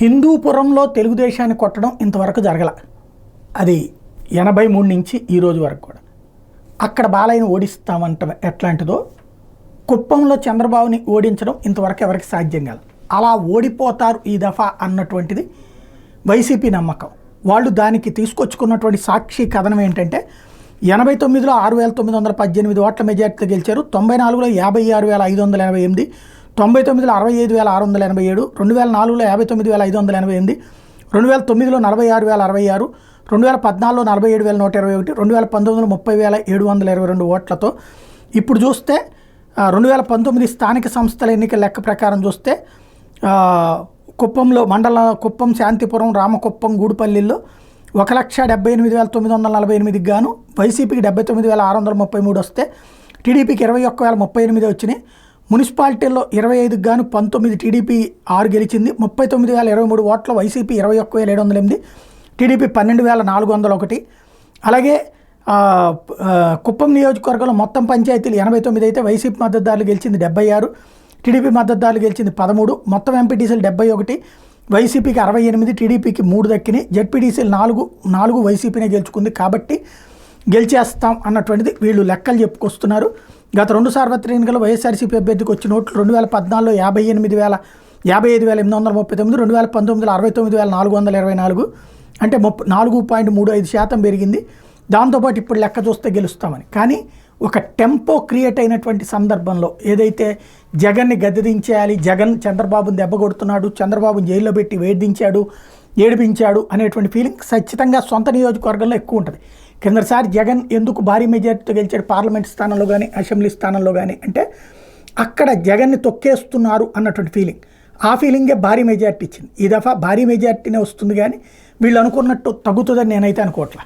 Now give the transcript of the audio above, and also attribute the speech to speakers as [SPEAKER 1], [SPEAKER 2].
[SPEAKER 1] హిందూపురంలో తెలుగుదేశాన్ని కొట్టడం ఇంతవరకు జరగల. అది 83 నుంచి ఈ రోజు వరకు కూడా. అక్కడ బాలయ్యని ఓడిస్తామంట ఎట్లాంటిదో, కుప్పంలో చంద్రబాబుని ఓడించడం ఇంతవరకు ఎవరికి సాధ్యం కాదు. అలా ఓడిపోతారు ఈ దఫా అన్నటువంటిది వైసీపీ నమ్మకం. వాళ్ళు దానికి తీసుకొచ్చుకున్నటువంటి సాక్షి కథనం ఏంటంటే 89లో 6,918 ఓట్ల మెజార్టీతో గెలిచారు, 94లో 56,588, 99లో 65,687, 2004లో 59,588, 2009లో 46,066, 2014లో 47,121, 2019లో 30,722 ఓట్లతో. ఇప్పుడు చూస్తే 2019 స్థానిక సంస్థల ఎన్నికల లెక్క ప్రకారం చూస్తే కుప్పంలో కుప్పం, శాంతిపురం, రామకుప్పం, గూడుపల్లిలో 1,78,948 గాను వైసీపీకి 79,633 వస్తే టీడీపీకి 21,038 వచ్చినాయి. మున్సిపాలిటీల్లో 25 గాను 19, టీడీపీ 6 గెలిచింది. 39,023 ఓట్ల వైసీపీ, 21,708, టీడీపీ 12,401. అలాగే కుప్పం నియోజకవర్గంలో మొత్తం పంచాయతీలు 89 అయితే వైసీపీ మద్దతుదారులు గెలిచింది 76, టీడీపీ మద్దతుదారులు గెలిచింది 13, మొత్తం ఎంపీటీసీలు 71, వైసీపీకి 68, టీడీపీకి 3 దక్కినాయి. జెడ్పీటీసీలు 4 వైసీపీనే గెలుచుకుంది. కాబట్టి గెలిచేస్తాం అన్నటువంటిది వీళ్ళు లెక్కలు చెప్పుకొస్తున్నారు. గత 2 సార్వత్రిక ఎన్నికల్లో వైఎస్ఆర్సీపీ అభ్యర్థికి వచ్చిన ఓట్లు 2014లో 55,839, 2019లో 69,424, అంటే 4.35% పెరిగింది. దాంతోపాటు ఇప్పుడు లెక్క చూస్తే గెలుస్తామని. కానీ ఒక టెంపో క్రియేట్ అయినటువంటి సందర్భంలో ఏదైతే జగన్ని గద్దెదించేయాలి, జగన్ చంద్రబాబుని దెబ్బ కొడుతున్నాడు, చంద్రబాబుని జైల్లో పెట్టి వేధించాడు, ఏడిపించాడు అనేటువంటి ఫీలింగ్ ఖచ్చితంగా సొంత నియోజకవర్గంలో ఎక్కువ ఉంటుంది. కిందసారి జగన్ ఎందుకు భారీ మెజార్టీతో గెలిచాడు పార్లమెంట్ స్థానంలో కానీ అసెంబ్లీ స్థానంలో కానీ అంటే అక్కడ జగన్ని తొక్కేస్తున్నారు అన్నటువంటి ఫీలింగ్. ఆ ఫీలింగే భారీ మెజార్టీ ఇచ్చింది. ఈ దఫా భారీ మెజార్టీనే వస్తుంది, కానీ వీళ్ళు అనుకున్నట్టు తగ్గుతుందని నేనైతే అనుకోవట్లా.